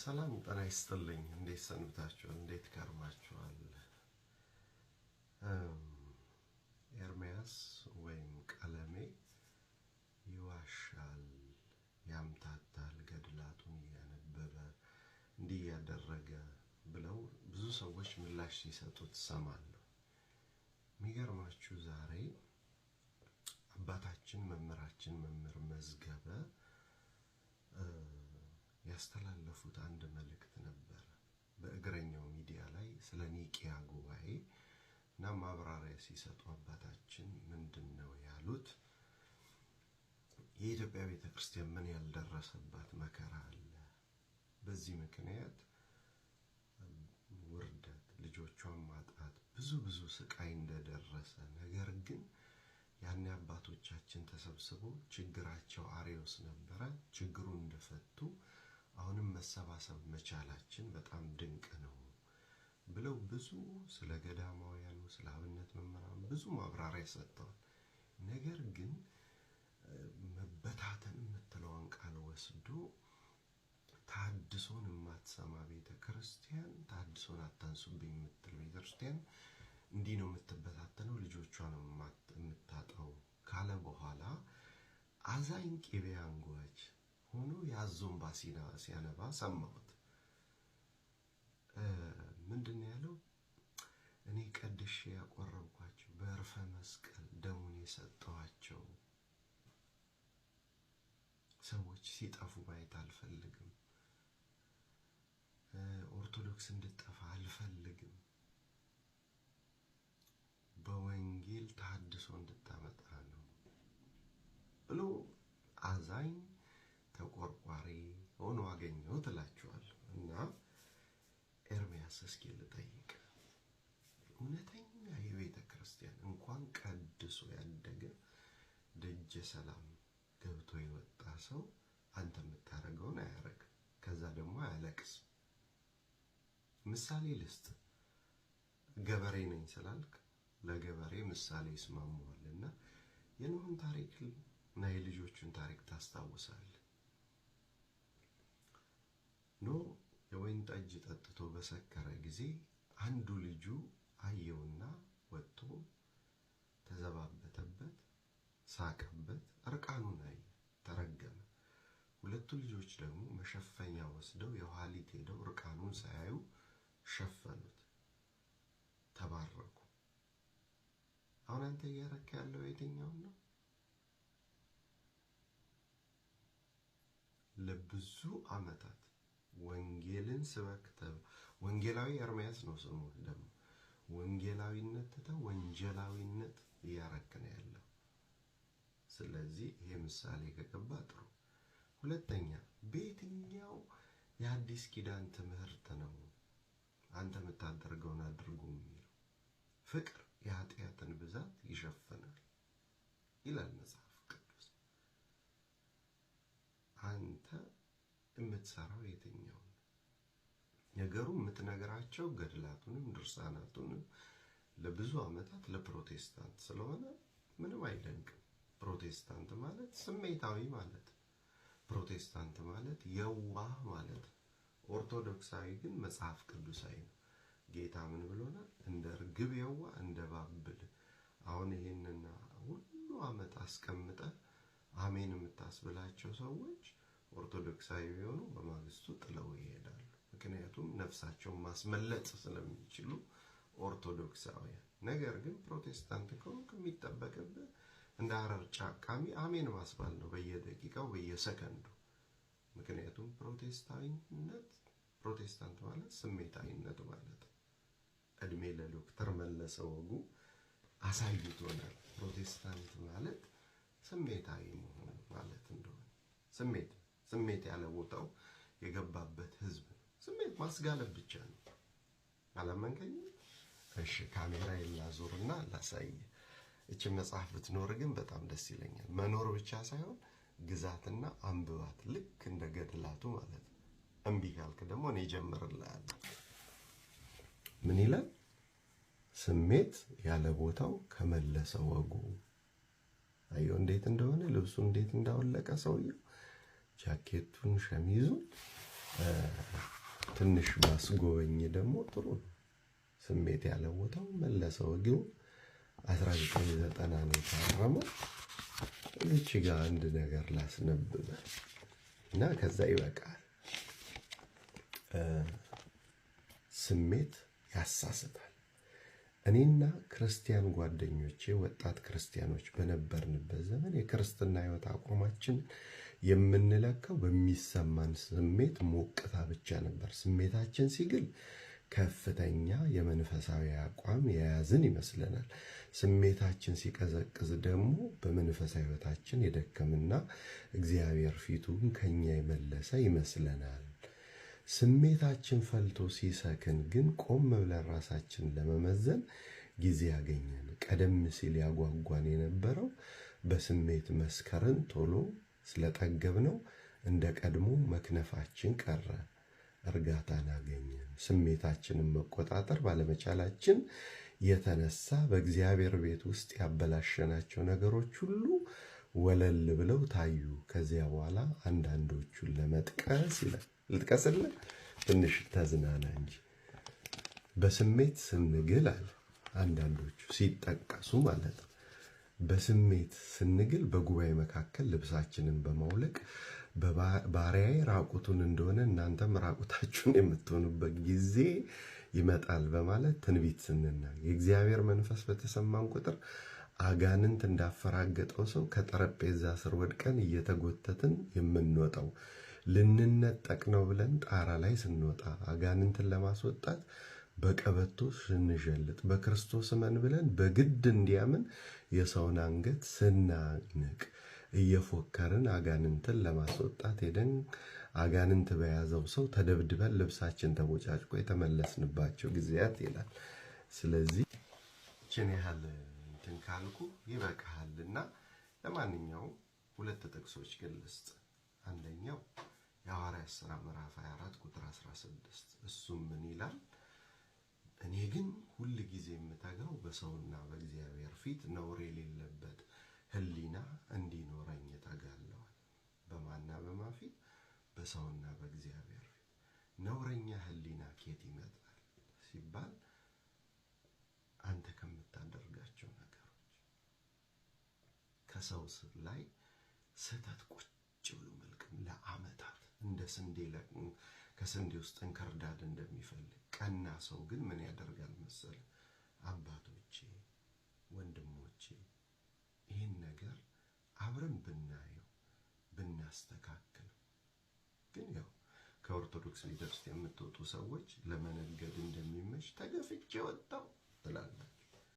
ሰላም ጤና ይስጥልኝ። እንዴት ሰንብታችኋል? እንዴት ከርማችኋል? ኤርምያስ ወይም ቀለሜ ይዋሻል፣ ያምታታል፣ ገድላቱን እያነበበ እንዲህ ያደረገ ብለው ብዙ ሰዎች ምላሽ ሲሰጡት ሰማለሁ። የሚገርማችሁ ዛሬ አባታችን መምህራችን መምህር መዝገበ ያስተላለፉት አንድ መልእክት ነበር በእግረኛው ሚዲያ ላይ ስለ ኒቂያ ጉባኤ እና ማብራሪያ ሲሰጡ አባታችን ምንድነው ያሉት? የኢትዮጵያ ቤተክርስቲያን ምን ያልደረሰባት መከራ አለ፣ በዚህ ምክንያት ውርደት፣ ልጆቿን ማጣት፣ ብዙ ስቃይ እንደደረሰ፣ ነገር ግን ያኔ አባቶቻችን ተሰብስበው ችግራቸው አሪዮስ ነበረ፣ ችግሩን እንደፈቱ አሁንም መሰባሰብ መቻላችን በጣም ድንቅ ነው ብለው ብዙ ስለ ገዳማውያኑ ስለ አብነት መምህራን ብዙ ማብራሪያ ሰጥተዋል። ነገር ግን መበታተን የምትለውን ቃል ወስዶ ታድሶን የማትሰማ ቤተክርስቲያን፣ ታድሶን አታንሱብኝ የምትል ቤተክርስቲያን እንዲህ ነው የምትበታተነው፣ ልጆቿን የምታጣው ካለ በኋላ አዛኝ ቅቤ አንጓች ሆኖ ያዞን ባሲና ሲያነባ ሰማሁት። ምንድነው ያለው? እኔ ቀድሼ ያቆረብኳቸው በእርፈ መስቀል ደሙን የሰጠኋቸው ሰዎች ሲጠፉ ማየት አልፈልግም። ኦርቶዶክስ እንድትጠፋ አልፈልግም። በወንጌል ታድሶ እንድታመጣ ነው ብሎ አዛኝ ተቆርቋሪ ሆኖ አገኘው ትላችኋለሁ። እና ኤርምያስ እስኪ ልጠይቅ፣ እውነተኛ የቤተ ክርስቲያን እንኳን ቀድሶ ያደገ ደጀ ሰላም ገብቶ የወጣ ሰው አንተ የምታረገውን አያረግ፣ ከዛ ደግሞ አያለቅስ። ምሳሌ ልስጥ። ገበሬ ነኝ ስላልክ ለገበሬ ምሳሌ ይስማማዋልና የኖህን ታሪክ እና የልጆቹን ታሪክ ታስታውሳለህ። ኖህ የወይን ጠጅ ጠጥቶ በሰከረ ጊዜ አንዱ ልጁ አየውና ወጥቶ ተዘባበተበት፣ ሳቀበት፣ እርቃኑን አየ፣ ተረገመ። ሁለቱ ልጆች ደግሞ መሸፈኛ ወስደው የኋሊት ሄደው እርቃኑን ሳያዩ ሸፈኑት፣ ተባረኩ። አሁን አንተ እያረክ ያለው የትኛው ነው? ለብዙ ዓመታት ወንጌልን ስበክተው፣ ወንጌላዊ ኤርምያስ ነው ስሙ፣ ደግሞ ወንጌላዊነት ተተው ወንጀላዊነት እያረክ ነው ያለው። ስለዚህ ይሄ ምሳሌ ከገባ ጥሩ። ሁለተኛ፣ በየትኛው የአዲስ ኪዳን ትምህርት ነው አንተ የምታደርገውን አድርጉ የሚለው? ፍቅር የኃጢአትን ብዛት ይሸፍናል ይላል መጽሐፍ ቅዱስ። አንተ የምትሰራው የትኛው ነው? ነገሩ የምትነግራቸው ገድላቱንም ድርሳናቱንም ለብዙ ዓመታት ለፕሮቴስታንት ስለሆነ ምንም አይደንቅም። ፕሮቴስታንት ማለት ስሜታዊ ማለት፣ ፕሮቴስታንት ማለት የዋህ ማለት። ኦርቶዶክሳዊ ግን መጽሐፍ ቅዱሳዊ ነው። ጌታ ምን ብሎናል? እንደ ርግብ የዋህ እንደ ባብል። አሁን ይሄንና ሁሉ ዓመት አስቀምጠ አሜን የምታስብላቸው ሰዎች ኦርቶዶክሳዊ ቢሆኑ በማግስቱ ጥለው ይሄዳሉ። ምክንያቱም ነፍሳቸውን ማስመለጥ ስለሚችሉ ኦርቶዶክሳውያን። ነገር ግን ፕሮቴስታንት ከሆንክ የሚጠበቅብህ እንደ አረር ጫቃሚ አሜን ማስባል ነው በየደቂቃው በየሰከንዱ። ምክንያቱም ፕሮቴስታንት ማለት ስሜታዊነት ማለት ነው። እድሜ ለዶክተር መለሰ ወጉ አሳይቶናል። ፕሮቴስታንት ማለት ስሜታዊ መሆን ማለት እንደሆነ፣ ስሜት ያለ ቦታው የገባበት ህዝብ ነው። ስሜት ማስጋለብ ብቻ ነው። አላመንከኝ? እሺ ካሜራ ይላዞርና ላሳይ። እቺ መጽሐፍ ብትኖር ግን በጣም ደስ ይለኛል። መኖር ብቻ ሳይሆን ግዛትና አንብባት፣ ልክ እንደ ገድላቱ ማለት ነው። እምቢ ካልክ ደግሞ እኔ ጀምርልሃለሁ። ምን ይላል? ስሜት ያለ ቦታው ከመለሰ ወጉ። አዩ እንዴት እንደሆነ ልብሱ እንዴት እንዳወለቀ ሰውየው ጃኬቱን ሸሚዙን ትንሽ ማስጎበኝ ደግሞ ጥሩ ነው። ስሜት ያለወጠው መለሰው ወጊው 1990 ነው የታረመው። እቺ ጋር አንድ ነገር ላስነብብ እና ከዛ ይበቃል። ስሜት ያሳስታል። እኔና ክርስቲያን ጓደኞቼ ወጣት ክርስቲያኖች በነበርንበት ዘመን የክርስትና ሕይወት አቋማችን የምንለካው በሚሰማን ስሜት ሞቅታ ብቻ ነበር። ስሜታችን ሲግል ከፍተኛ የመንፈሳዊ አቋም የያዝን ይመስለናል። ስሜታችን ሲቀዘቅዝ ደግሞ በመንፈሳዊ ሕይወታችን የደከምና እግዚአብሔር ፊቱን ከኛ የመለሰ ይመስለናል። ስሜታችን ፈልቶ ሲሰክን ግን ቆም ብለን ራሳችን ለመመዘን ጊዜ ያገኘን። ቀደም ሲል ያጓጓን የነበረው በስሜት መስከረን ቶሎ ስለጠገብነው እንደ ቀድሞ መክነፋችን ቀረ። እርጋታን አገኘን። ስሜታችንን መቆጣጠር ባለመቻላችን የተነሳ በእግዚአብሔር ቤት ውስጥ ያበላሸናቸው ነገሮች ሁሉ ወለል ብለው ታዩ። ከዚያ በኋላ አንዳንዶቹን ለመጥቀስ ይላል። ልጥቀስልህ ትንሽ ተዝናና እንጂ። በስሜት ስንግል አለ አንዳንዶቹ ሲጠቀሱ ማለት ነው። በስሜት ስንግል በጉባኤ መካከል ልብሳችንን በማውለቅ ባሪያዬ ራቁቱን እንደሆነ እናንተም ራቁታችሁን የምትሆኑበት ጊዜ ይመጣል በማለት ትንቢት ስንናገር የእግዚአብሔር መንፈስ በተሰማን ቁጥር አጋንንት እንዳፈራገጠው ሰው ከጠረጴዛ ስር ወድቀን እየተጎተትን የምንወጣው ልንነጠቅ ነው ብለን ጣራ ላይ ስንወጣ አጋንንትን ለማስወጣት በቀበቶ ስንጀልጥ በክርስቶስ እመን ብለን በግድ እንዲያምን የሰውን አንገት ስናንቅ እየፎከርን አጋንንትን ለማስወጣት ሄደን አጋንንት በያዘው ሰው ተደብድበን ልብሳችን ተቦጫጭቆ የተመለስንባቸው ጊዜያት ይላል። ስለዚህ እቺን ያህል እንትን ካልኩ ይበቃልና ለማንኛውም ሁለት ጥቅሶች ልስጥ። አንደኛው የሐዋርያት ሥራ ምዕራፍ 24 ቁጥር 16 እሱም ምን ይላል? እኔ ግን ሁሉ ጊዜ የምተጋው በሰውና በእግዚአብሔር ፊት ነውር የሌለበት ሕሊና እንዲኖረኝ እተጋለሁ። በማንና በማን ፊት? በሰውና በእግዚአብሔር ፊት። ነውረኛ ሕሊና ከየት ይመጣል ሲባል አንተ ከምታደርጋቸው ነገሮች ከሰው ላይ ስህተት ቁጭ ብሎ መልቀም ለዓመታት እንደ ስንዴ ከስንዴ ውስጥ እንክርዳድ እንደሚፈልግ ቀና ሰው ግን ምን ያደርጋል መሰለ? አባቶቼ ወንድሞቼ ይህን ነገር አብረን ብናየው ብናስተካክል። ግን ያው ከኦርቶዶክስ ቤተክርስቲያን የምትወጡ ሰዎች ለመነገድ እንደሚመች ተገፍቼ ወጣ